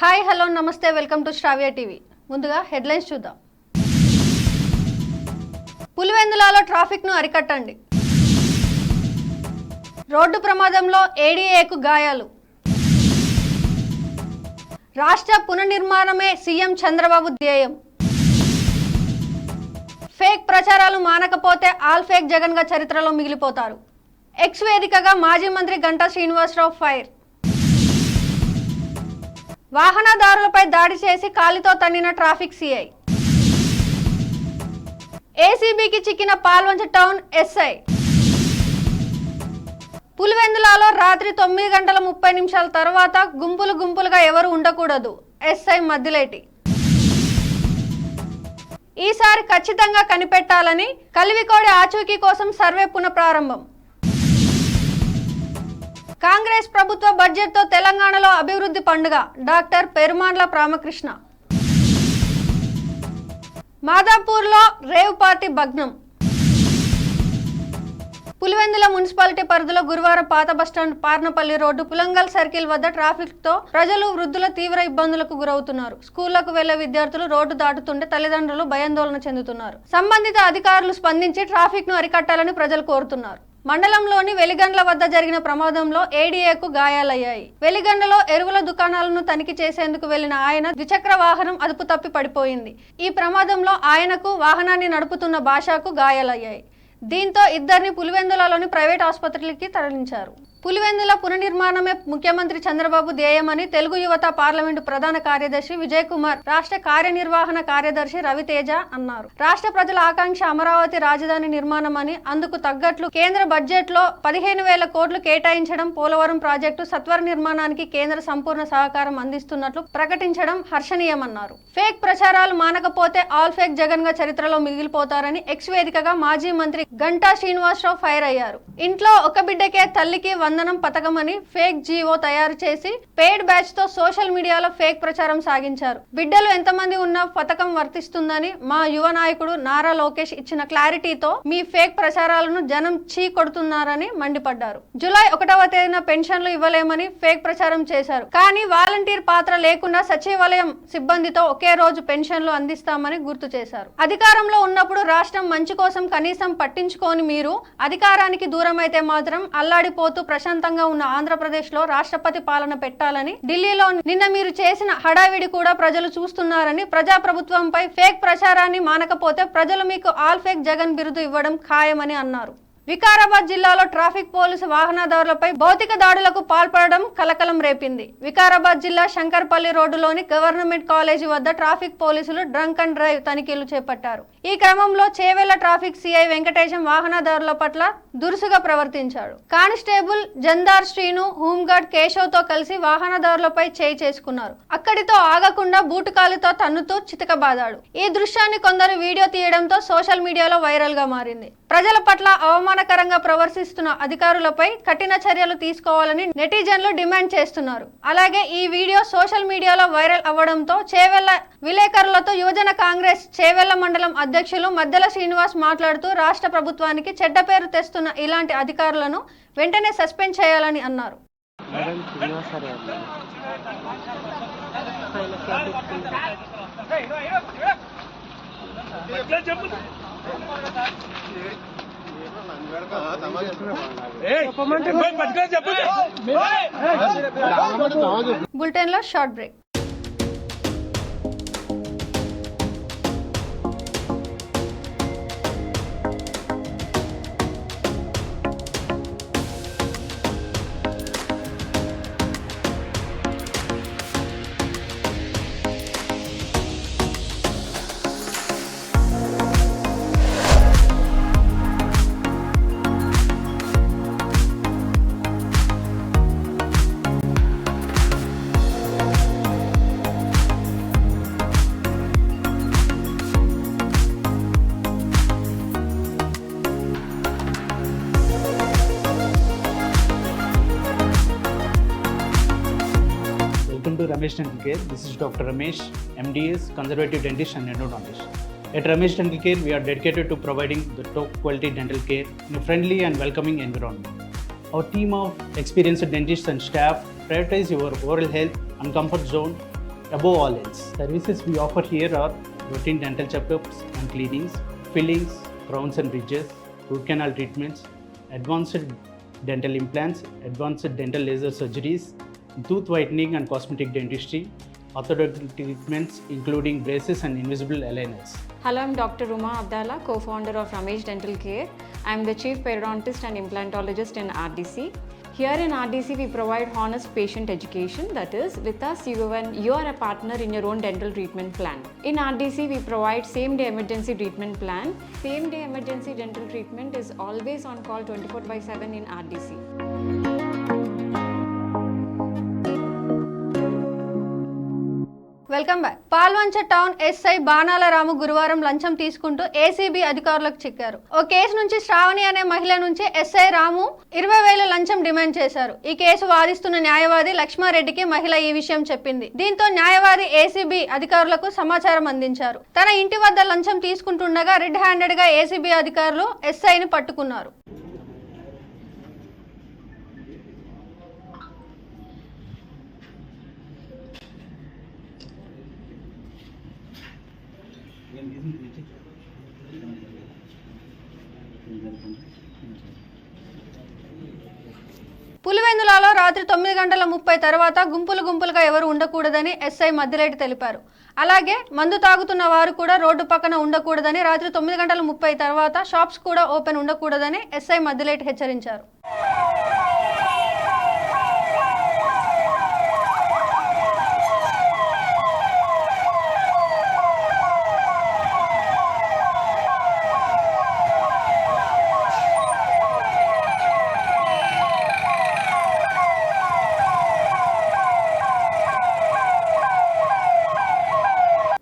Hi hello నమస్తే welcome to Sravya TV. ముందుగా headlines చూద్దాం. పులివెందులలో ట్రాఫిక్ను అరికట్టండి. రోడ్డు ప్రమాదంలో ఏడీఏకు గాయాలు. రాష్ట్ర పునర్నిర్మాణమే సీఎం చంద్రబాబు ధ్యేయం. ఫేక్ ప్రచారాలు మానకపోతే ఆల్ ఫేక్ జగన్గా చరిత్రలో మిగిలిపోతారు. ఎక్స్ వేదికగా మాజీ మంత్రి గంటా శ్రీనివాసరావు ఫైర్. వాహనదారులపై దాడి చేసి కాలితో తన్నిన ట్రాఫిక్ సిఐ. ఏసీబీకి చిక్కిన పాల్వంచ టౌన్ ఎస్ఐ. పులివెందులలో రాత్రి 9:30 తర్వాత గుంపులుగా ఎవరు ఉండకూడదు. ఎస్ఐ మద్దిలేటి. ఈసారి ఖచ్చితంగా కనిపెట్టాలని కలివికోడి ఆచూకీ కోసం సర్వే పునఃప్రారంభం. కాంగ్రెస్ ప్రభుత్వ బడ్జెట్తో తెలంగాణలో అభివృద్ధి పండుగ. డాక్టర్ పెరుమాండ్ల రామకృష్ణ. మాదాపూర్లో రేవ్ పార్టీ భగ్నం. పులివెందుల మున్సిపాలిటీ పరిధిలో గురువారం పాత bus stand Parnapalli road Pulangal circle వద్ద ట్రాఫిక్ తో ప్రజలు వృద్ధుల తీవ్ర ఇబ్బందులకు గురవుతున్నారు. స్కూళ్లకు వెళ్లే విద్యార్థులు రోడ్డు దాటుతుంటే తల్లిదండ్రులు భయాందోళన చెందుతున్నారు. సంబంధిత అధికారులు స్పందించి ట్రాఫిక్ ను అరికట్టాలని ప్రజలు కోరుతున్నారు. మండలంలోని వెలిగండ్ల వద్ద జరిగిన ప్రమాదంలో ఏడీఏకు గాయాలయ్యాయి. వెలిగండ్లలో ఎరువుల దుకాణాలను తనిఖీ చేసేందుకు వెళ్లిన ఆయన ద్విచక్ర వాహనం అదుపు తప్పి పడిపోయింది. ఈ ప్రమాదంలో ఆయనకు వాహనాన్ని నడుపుతున్న భాషకు గాయాలయ్యాయి. దీంతో ఇద్దరిని పులివెందులలోని ప్రైవేట్ ఆసుపత్రికి తరలించారు. పులివెందుల పునర్నిర్మాణమే ముఖ్యమంత్రి చంద్రబాబు ధ్యేయమని తెలుగు యువత పార్లమెంటు ప్రధాన కార్యదర్శి విజయ్ కుమార్, రాష్ట్ర కార్యనిర్వహణ కార్యదర్శి రవితేజ అన్నారు. రాష్ట్ర ప్రజల ఆకాంక్ష అమరావతి రాజధాని నిర్మాణమని, అందుకు తగ్గట్లు కేంద్ర బడ్జెట్ లో 15,000 కోట్లు కేటాయించడం, పోలవరం ప్రాజెక్టు సత్వర నిర్మాణానికి కేంద్ర సంపూర్ణ సహకారం అందిస్తున్నట్లు ప్రకటించడం హర్షణీయమన్నారు. ఫేక్ ప్రచారాలు మానకపోతే ఆల్ ఫేక్ జగన్ గా చరిత్రలో మిగిలిపోతారని ఎక్స్ వేదికగా మాజీ మంత్రి గంటా శ్రీనివాసరావు ఫైర్ అయ్యారు. ఇంట్లో ఒక బిడ్డకే తల్లికి వందనం పథకమని ఫేక్ జీవో తయారు చేసి పెయిడ్ బ్యాచ్ తో సోషల్ మీడియాలో ఫేక్ ప్రచారం సాగించారు. బిడ్డలు ఎంతమంది ఉన్నా పథకం వర్తిస్తుందని మా యువ నాయకుడు నారా లోకేష్ ఇచ్చిన క్లారిటీతో మీ ఫేక్ ప్రచారాలను జనం చీ కొడుతున్నారని మండిపడ్డారు. జూలై 1వ తేదీన పెన్షన్లు ఇవ్వలేమని ఫేక్ ప్రచారం చేశారు. కానీ వాలంటీర్ పాత్ర లేకుండా సచివాలయం సిబ్బందితో ఒకే రోజు పెన్షన్లు అందిస్తామని గుర్తు చేశారు. అధికారంలో ఉన్నప్పుడు రాష్ట్రం మంచి కోసం కనీసం పట్టించుకోని మీరు అధికారానికి దూరమైతే మాత్రం అల్లాడిపోతూ ప్రశాంతంగా ఉన్న ఆంధ్రప్రదేశ్ లో రాష్ట్రపతి పాలన పెట్టాలని ఢిల్లీలో నిన్న మీరు చేసిన హడావిడి కూడా ప్రజలు చూస్తున్నారని, ప్రజాప్రభుత్వంపై ఫేక్ ప్రచారాన్ని మానకపోతే ప్రజలు మీకు ఆల్ ఫేక్ జగన్ బిరుదు ఇవ్వడం ఖాయమని అన్నారు. వికారాబాద్ జిల్లాలో ట్రాఫిక్ పోలీసు వాహనదారులపై భౌతిక దాడులకు పాల్పడడం కలకలం రేపింది. వికారాబాద్ జిల్లా శంకర్పల్లి రోడ్డులోని గవర్నమెంట్ కాలేజీ వద్ద ట్రాఫిక్ పోలీసులు డ్రంక్ అండ్ డ్రైవ్ తనిఖీలు చేపట్టారు. ఈ క్రమంలో చేవెళ్ల ట్రాఫిక్ సిఐ వెంకటేశం వాహనదారుల పట్ల దురుసుగా ప్రవర్తించాడు. కానిస్టేబుల్ జందార్ శ్రీను, హోంగార్డ్ కేశవ్ తో కలిసి వాహనదారులపై చేయి చేసుకున్నారు. అక్కడితో ఆగకుండా బూటుకాలితో తన్నుతూ చితకబాదాడు. ఈ దృశ్యాన్ని కొందరు వీడియో తీయడంతో సోషల్ మీడియాలో వైరల్ గా మారింది. ప్రజల పట్ల అవమానకరంగా ప్రవర్తిస్తున్న అధికారులపై కఠిన చర్యలు తీసుకోవాలని నెటిజన్లు డిమాండ్ చేస్తున్నారు. అలాగే ఈ వీడియో సోషల్ మీడియాలో వైరల్ అవ్వడంతో చేవెళ్ల విలేకరులతో యువజన కాంగ్రెస్ చేవెళ్ల మండలం అధ్యక్షులు మద్దెల శ్రీనివాస్ మాట్లాడుతూ రాష్ట్ర ప్రభుత్వానికి చెడ్డ పేరు తెస్తున్న ఇలాంటి అధికారులను వెంటనే సస్పెండ్ చేయాలని అన్నారు. బులెటిన్ లో short break. Ramesh Dental Care. This is Dr. Ramesh, MDS, Conservative Dentist and Endodontist. At Ramesh Dental Care, we are dedicated to providing the top quality dental care in a friendly and welcoming environment. Our team of experienced dentists and staff prioritize your oral health and comfort zone Above all else, services we offer here are routine dental checkups and cleanings, fillings, crowns and bridges, root canal treatments, advanced dental implants, advanced dental laser surgeries, tooth whitening and cosmetic dentistry, orthodontic treatments including braces and invisible aligners. Hello, I'm Dr. Uma Abdallah, co-founder of Ramesh Dental Care. I'm the chief periodontist and implantologist in RDC. Here in RDC, we provide honest patient education. That is, with us, you are a partner in your own dental treatment plan. In RDC, we provide same-day emergency treatment plan. Same-day emergency dental treatment is always on call 24/7 in RDC. Welcome back. Palvancha town SI Banala Ramu గురువారం లంచం తీసుకుంటూ ACB అధికారులకు చిక్కారు. ఓ case నుంచి శ్రావణి అనే మహిళ నుంచి SI రాము 20,000 లంచం demand చేశారు. ఈ కేసు వాదిస్తున్న న్యాయవాది లక్ష్మారెడ్డికి మహిళ ఈ విషయం చెప్పింది. దీంతో న్యాయవాది ఏసీబీ అధికారులకు సమాచారం అందించారు. తన ఇంటి వద్ద లంచం తీసుకుంటుండగా రెడ్ హ్యాండెడ్ గా ఏసీబీ అధికారులు ఎస్ఐని పట్టుకున్నారు. పులివెందులలో రాత్రి 9:30 తర్వాత గుంపులుగా ఎవరు ఉండకూడదని ఎస్ఐ మద్దిరెడ్డి తెలిపారు. అలాగే మందు తాగుతున్న వారు కూడా రోడ్డు పక్కన ఉండకూడదని, రాత్రి 9:30 తర్వాత షాప్స్ కూడా ఓపెన్ ఉండకూడదని ఎస్ఐ మద్దిరెడ్డి హెచ్చరించారు.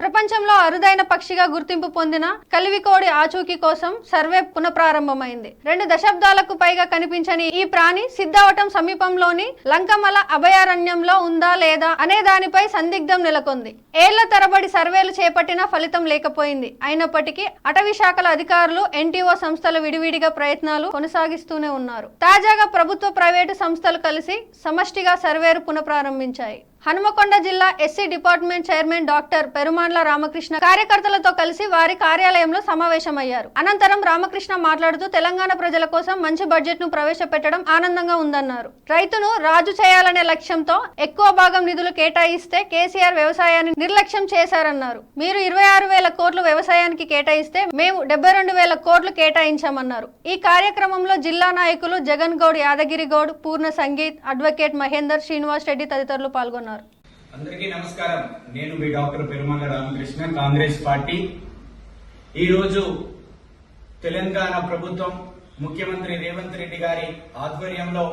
ప్రపంచంలో అరుదైన పక్షిగా గుర్తింపు పొందిన కలివికోడి ఆచూకీ కోసం సర్వే పునఃప్రారంభమైంది. 2 దశాబ్దాలకు పైగా కనిపించని ఈ ప్రాణి సిద్ధవటం సమీపంలోని లంకమల అభయారణ్యంలో ఉందా లేదా అనే దానిపై సందిగ్ధం నెలకొంది. ఏళ్ల తరబడి సర్వేలు చేపట్టినా ఫలితం లేకపోయింది. అయినప్పటికీ అటవీ శాఖల అధికారులు, ఎన్టీఓ సంస్థలు విడివిడిగా ప్రయత్నాలు కొనసాగిస్తూనే ఉన్నారు. తాజాగా ప్రభుత్వ, ప్రైవేటు సంస్థలు కలిసి సమష్టిగా సర్వేను పునఃప్రారంభించాయి. హనుమకొండ జిల్లా SC department chairman doctor Perumandla Ramakrishna కార్యకర్తలతో కలిసి వారి కార్యాలయంలో సమావేశమయ్యారు. అనంతరం రామకృష్ణ మాట్లాడుతూ తెలంగాణ ప్రజల కోసం మంచి బడ్జెట్ ను ప్రవేశపెట్టడం ఆనందంగా ఉందన్నారు. రైతును రాజు చేయాలనే లక్ష్యంతో ఎక్కువ భాగం నిధులు కేటాయిస్తే కేసీఆర్ వ్యవసాయాన్ని నిర్లక్ష్యం చేశారన్నారు. మీరు 26,000 కోట్లు వ్యవసాయానికి కేటాయిస్తే మేము 72,000 కోట్లు కేటాయించామన్నారు. ఈ కార్యక్రమంలో జిల్లా నాయకులు జగన్ గౌడ్, యాదగిరి గౌడ్, పూర్ణ సంగీత్, అడ్వకేట్ మహేందర్, శ్రీనివాస్ రెడ్డి తదితరులు పాల్గొన్నారు. అందరికీ నమస్కారం. నేను మీ డాక్టర్ పెరుమాండ్ల రామకృష్ణ, కాంగ్రెస్ పార్టీ. ఈరోజు తెలంగాణ ప్రభుత్వం ముఖ్యమంత్రి రేవంత్ రెడ్డి గారి ఆధ్వర్యంలో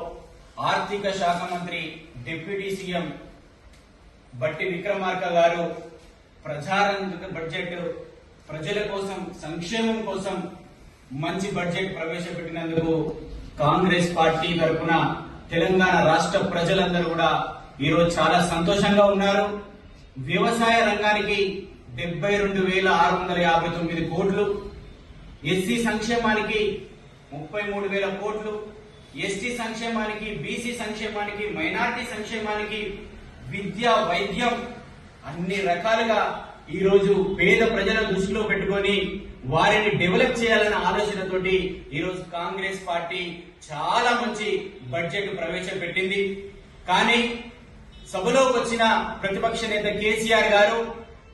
ఆర్థిక శాఖ మంత్రి, డిప్యూటీ సీఎం బట్టి విక్రమార్క గారు ప్రజారంజక బడ్జెట్, ప్రజల కోసం, సంక్షేమం కోసం మంచి బడ్జెట్ ప్రవేశపెట్టినందుకు కాంగ్రెస్ పార్టీ తరఫున తెలంగాణ రాష్ట్ర ప్రజలందరూ కూడా ఈరోజు చాలా సంతోషంగా ఉన్నారు. వ్యవసాయ రంగానికి 72,659 కోట్లు, ఎస్సీ సంక్షేమానికి 33,000 కోట్లు, ఎస్టీ సంక్షేమానికి, బీసీ సంక్షేమానికి, మైనార్టీ సంక్షేమానికి, విద్య, వైద్యం అన్ని రకాలుగా ఈరోజు పేద ప్రజల దృష్టిలో పెట్టుకొని వారిని డెవలప్ చేయాలన్న ఆలోచనతోటి ఈరోజు కాంగ్రెస్ పార్టీ చాలా మంచి బడ్జెట్ ప్రవేశపెట్టింది. కానీ సభలోకి వచ్చిన ప్రతిపక్ష నేత కేసీఆర్ గారు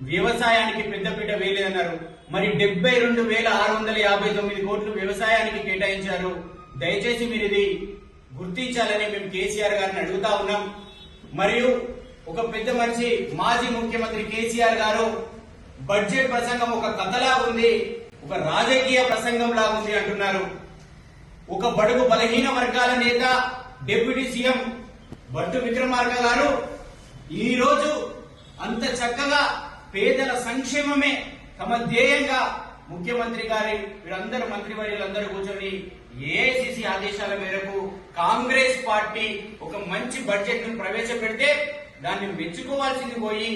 వ్యవసాయానికి పెద్దపీట వేయలేదన్నారు. మరి 72,659 కోట్లు వ్యవసాయానికి కేటాయించారు. దయచేసి మీరు ఇది గుర్తించాలని మేము కేసీఆర్ గారిని అడుగుతా ఉన్నాం. మరియు ఒక పెద్ద మనిషి, మాజీ ముఖ్యమంత్రి కేసీఆర్ గారు బడ్జెట్ ప్రసంగం ఒక కథలా ఉంది, ఒక రాజకీయ ప్రసంగం లా ఉంది అంటున్నారు. ఒక బడుగు బలహీన వర్గాల నేత, డిప్యూటీ సీఎం బట్టి విక్రమార్క గారు ఈ రోజు అంత చక్కగా పేదల సంక్షేమమే తమ ధ్యేయంగా ముఖ్యమంత్రి గారి వీరందరూ మంత్రివర్యులందరూ కూర్చొని ఏఐసిసి ఆదేశాల మేరకు కాంగ్రెస్ పార్టీ ఒక మంచి బడ్జెట్ ను ప్రవేశపెడితే దాన్ని మెచ్చుకోవాల్సింది పోయి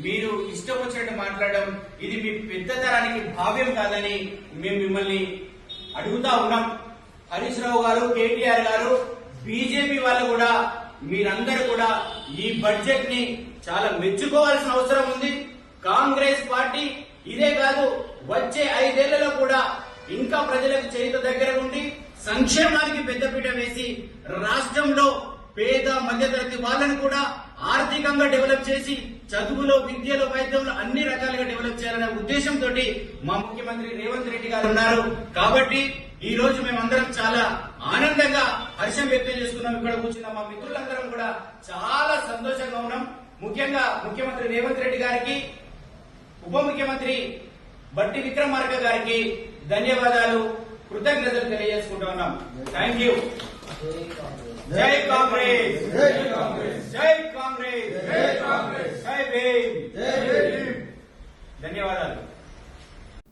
మీరు ఇష్టం వచ్చినట్టు మాట్లాడడం ఇది మీ పెద్ద తరానికి భావ్యం కాదని మేము మిమ్మల్ని అడుగుతా ఉన్నాం. హరీష్ రావు గారు, కేటీఆర్ గారు, బీజేపీ వాళ్ళు కూడా మీరందరూ కూడా ఈ బడ్జెట్ ని చాలా మెచ్చుకోవాల్సిన అవసరం ఉంది. కాంగ్రెస్ పార్టీ ఇదే కాదు, వచ్చే 5 ఏళ్లలో కూడా ఇంకా ప్రజలకు చేయుత దగ్గర ఉండి సంక్షేమానికి పెద్దపీట వేసి రాష్ట్రంలో పేద మధ్యతరగతి వాళ్ళను కూడా ఆర్థికంగా డెవలప్ చేసి చదువులో, విద్యలో, వైద్యంలో అన్ని రకాలుగా డెవలప్ చేయాలనే ఉద్దేశంతో మా ముఖ్యమంత్రి రేవంత్ రెడ్డి గారు ఉన్నారు. కాబట్టి ఈ రోజు మేమందరం చాలా ఆనందంగా హర్షం వ్యక్తం చేసుకున్నాం. ఇక్కడ కూర్చున్న మా మిత్రులందరం కూడా చాలా సంతోషంగా ఉన్నాం. ముఖ్యంగా ముఖ్యమంత్రి రేవంత్ రెడ్డి గారికి, ఉప ముఖ్యమంత్రి బట్టి విక్రమార్క గారికి ధన్యవాదాలు, కృతజ్ఞతలు తెలియజేసుకుంటూ ఉన్నాం. Thank you. జై కాంగ్రెస్, జై కాంగ్రెస్, జై కాంగ్రెస్, జై కాంగ్రెస్, జై భీమ్, జై భీమ్. ధన్యవాదాలు.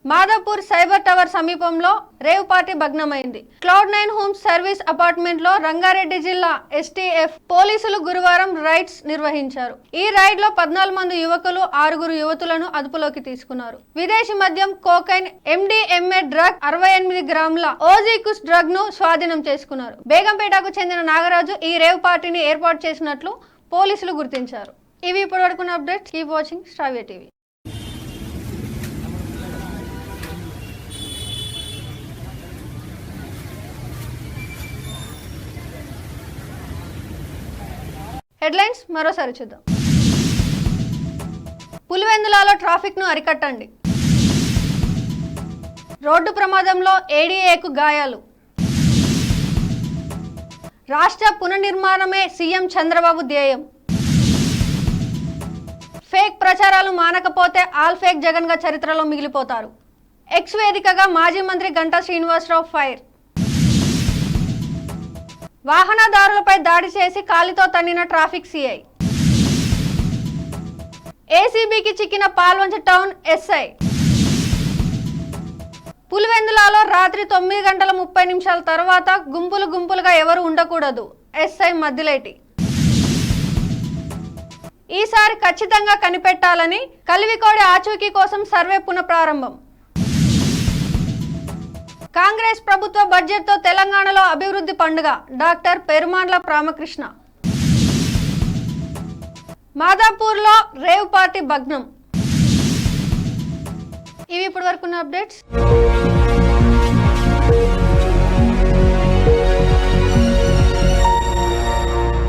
మాదాపూర్ సైబర్ టవర్ సమీపంలో రేవ్ పార్టీ భగ్నమైంది. Cloud9 హోమ్స్ సర్వీస్ అపార్ట్మెంట్ లో రంగారెడ్డి జిల్లా STF పోలీసులు గురువారం రైడ్స్ నిర్వహించారు. ఈ రైడ్ లో 14 మంది యువకులు, 6 యువతులను అదుపులోకి తీసుకున్నారు. విదేశీ మద్యం, కోకైన్, MDMA డ్రగ్, 68 గ్రాముల ఓజీకుస్ డ్రగ్ ను స్వాధీనం చేసుకున్నారు. బేగంపేటకు చెందిన నాగరాజు ఈ రేవ్ పార్టీని ఏర్పాటు చేసినట్లు పోలీసులు గుర్తించారు. ఇవి ఇప్పటివరకు అప్డేట్స్. కీప్ వాచింగ్ శ్రావ్య టీవీ. హెడ్లైన్స్ మరోసారి చూద్దాం. పులివెందులలో ట్రాఫిక్ ను అరికట్టండి. రోడ్డు ప్రమాదంలో ADAకు గాయాలు. రాష్ట్ర పునర్నిర్మాణమే సీఎం చంద్రబాబు ధ్యేయం. ఫేక్ ప్రచారాలు మానకపోతే ఆల్ ఫేక్ జగన్ గా చరిత్రలో మిగిలిపోతారు. ఎక్స్ వేదికగా మాజీ మంత్రి గంటా శ్రీనివాసరావు ఫైర్. వాహనదారులపై దాడి చేసి కాలితో తన్నిన ట్రాఫిక్ సిఐ. ఏసీబీకి చిక్కిన పాల్వంచ టౌన్ ఎస్ఐ. పులివెందులలో రాత్రి 9:30 తర్వాత గుంపులుగా ఎవరు ఉండకూడదు. ఎస్ఐ మద్దిలేటి. ఈసారి ఖచ్చితంగా కనిపెట్టాలని కలివికోడి ఆచూకీ కోసం సర్వే పునఃప్రారంభం. కాంగ్రెస్ ప్రభుత్వ బడ్జెట్తో తెలంగాణలో అభివృద్ధి పండుగ. డాక్టర్ పెరుమాండ్ల రామకృష్ణ. మాదాపూర్లో రేవ్ పార్టీ భగ్నం. ఇవి ఇప్పటివరకు అప్డేట్స్.